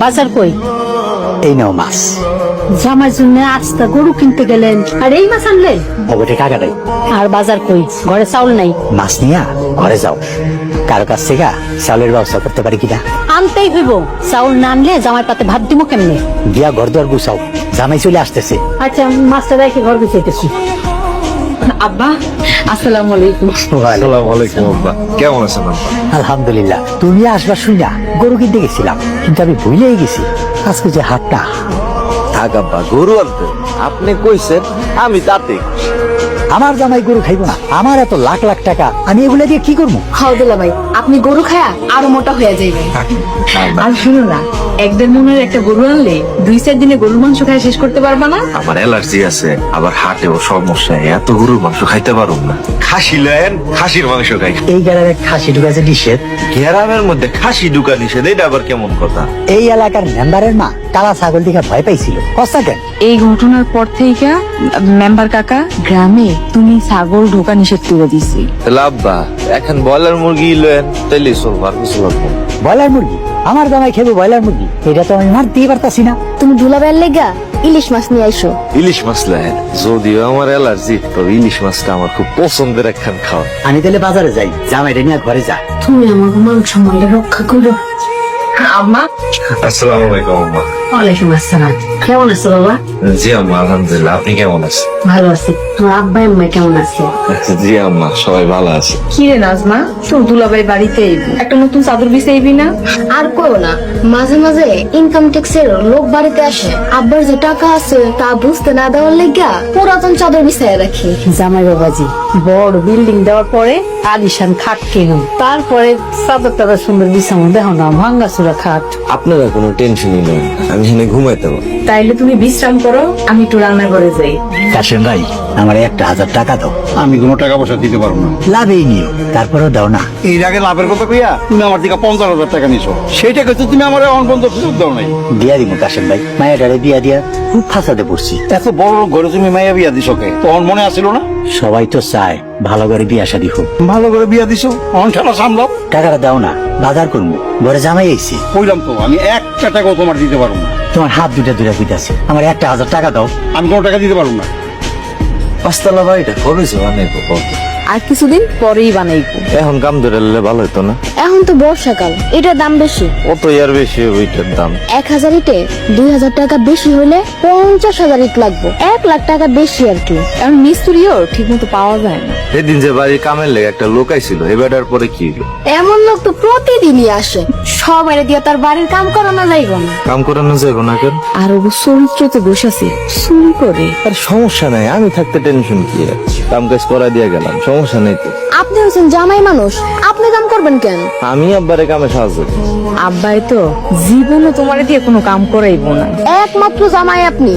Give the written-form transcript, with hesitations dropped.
বাজার কই? এই নাও মাছ। জামার জন্য আস্তা গরু কিনতে গেলেন আর এই মাছ আনলেন? ওটা কাকাটাই। আর বাজার কই? ঘরে চাউল নাই? মাছ নিয়া ঘরে যাও, কারো কাছ থেকে চাউলের ব্যবস্থা করতে পারি কিনা। আনতেই হইব, চাউল না আনলে জামাই পাতে ভাত দিব কেমনে? গিয়া ঘর দুয়ার গুছাও, জামাই চলে আসতেছে। আচ্ছা, মাছটা রেখে ঘর গুছাইতেছি। আব্বা, আসসালামু আলাইকুম। আসসালামু আলাইকুম আব্বা, কেমন আছেন আব্বা? আলহামদুলিল্লাহ। তুমি আসবার শুনিয়া গরু কিনতে গেছিলাম, কিন্তু আমি ভুলেই গেছি আজকে যে হাটটা। থাক আব্বা, গরু আনতে আপনি কইছেন, আমি তাতে আমার জামাই গরু খাইবো না? আমার এত লাখ লাখ টাকা, আমি এগুলা দিয়ে কি করবো? খাও দিলা ভাই, আপনি গরু খায়া আরো মোটা হয়ে যাইবেন। আর শুনো না, একদের মনের একটা গরু আনলে 2-4 দিনে গরুর মাংস খায় শেষ করতে পারবা না। আমার অ্যালার্জি আছে, আবার হাটেও সমস্যা, এত গরুর মাংস খাইতে পারুম না। খাসি লেন, খাসির মাংস খাই। এই গ্রামের খাসি ঢুকাছে নিষেধ। গ্রামের মধ্যে খাসি ঢুকা নিষেধ, এটা আবার কেমন কথা? এই এলাকার মেম্বারের মা কালা ছাগল দিকে ভয় পাইছিল। কষ্ট কেন? এই ঘটনার পর থেকে মেম্বার কাকা গ্রামে তুমি ছাগল ঢোকা নিষেধ করে দিছি। তাহলে আব্বা এখন ব্রয়লার মুরগি লেন, তাইলে চলবো, আর কিছু লাগবো না। ব্রয়লার মুরগি? আমার জামাই খেবে ব্রয়লার মুরগি? এটা তো আমি মারতেই পারতাছি না। তুমি দুলাবের লেগা ইলিশ মাছ নিয়ে আইসো। ইলিশ মাছ লেন, যদিও আমার অ্যালার্জি, তবে ইলিশ মাছটা আমার খুব পছন্দের একখান খাওয়া। আমি তাহলে বাজারে যাই, জামাইটা নিয়ে ঘরে যা। তুমি আমার মান সম্মানটা রক্ষা করো। আম্মা, আসসালামু আলাইকুম আম্মা। ওয়ালাইকুম আসসালাম। কেমন আছো বাবা? জি আম্মা, আলহামদুলিল্লাহ। আপনি কেমন আছেন? ভালো আছি। তোমার আব্বা আম্মা কেমন আছে? জি আম্মা, সবাই ভালো আছে। কি রে নাজমা, তোর দুলাভাই বাড়িতে আইবি, একটা নতুন চাদর বিছাইবি না? আর কইও না, মাঝে মাঝে ইনকাম ট্যাক্সের লোক বাড়িতে আসে। আব্বার যে টাকা আছে তা বুঝতে না দেওয়ার লেগা পুরাতন চাদর বিছাইয়া রাখি। জামাই বাবাজি বড় বিল্ডিং দেওয়ার পরে আলিশান খাট কিনুন, তারপরে চাদর টাদর সুন্দর বিছানো, দেখো না ভাঙ্গা চুরা খাট। আপনারা কোনো টেনশনই নেই, আমি এখানে ঘুমাইতে পারবো। তাইলে তুমি বিশ্রাম করো, আমি একটু রান্না করে যাই। কাশেম ভাই, আমার 1000 টাকা দাও। আমি কোনো টাকা পয়সা দিতে পারবো না। লাভেই নিও, তারপরেও দাও না। এর আগে লাভের কথা কইয়া তুমি আমার থেকে 50,000 টাকা নিছো, সেই টাকা তো তুমি আমার অন বন্ধ ফেরত দাও নাই। দিয়া দিব কাশেম ভাই, মায়াটারে বিয়া দিয়া খুব ফাঁসাতে পড়ছি। এত বড় ঘরে তুমি মাইয়া বিয়া দিছো কে? তখন মনে আসিল না? সবাই তো চায় ভালো করে বিয়া শাদী হোক। ভালো করে বিয়া দিছো, অন ঠেলা সামলাও। টাকাটা দাও না, বাজার করবো। ঘরে জামাই আইছি। কইলাম তো আমি একটা টাকাও তোমার দিতে পারবো না। তোমার হাত দুটা দুটা পিটাছে, আমার 1000 টাকা দাও। আমি কোনো টাকা দিতে পারবো না। পাঁচতলা বাড়িটা কবে বানাইবো কত? আর কিছুদিন পরেই বানাইবো। এখন কাম ধরে নিলে ভালো হতো না? এখন তো বর্ষাকাল, এটার দাম বেশি। কত আর বেশি ওইটার দাম? 1000 ইটে 2000 টাকা বেশি হলে 50,000 ইট লাগবে। 1 লাখ টাকা বেশি আর কি। এখন মিস্ত্রিও ঠিক মতো পাওয়া যায় না। সেদিন যে বাড়ির কামের লেগে একটা লোক আইছিল, এবারের পরে কি হলো? এমন লোক তো প্রতিদিনই আসে, সবাই দিয়ে তার বাড়ির কাম করানো যাইব না। কাম করানো যাবে না কেন? আর ও চরিত্রতে বসেছে চুরি করে। আর সমস্যা নাই, আমি থাকতে টেনশন কি আর? কাম কাজ করা দিয়ে গেলাম, সমস্যা নেই তো। আপনি হচ্ছেন জামাই মানুষ, আপনি কাম করবেন কেন? আমি আব্বারে কামে সাহায্য করি। আব্বাই তো জীবনও তোমার দিয়ে কোনো কাম করাইবো না। একমাত্র জামাই আপনি,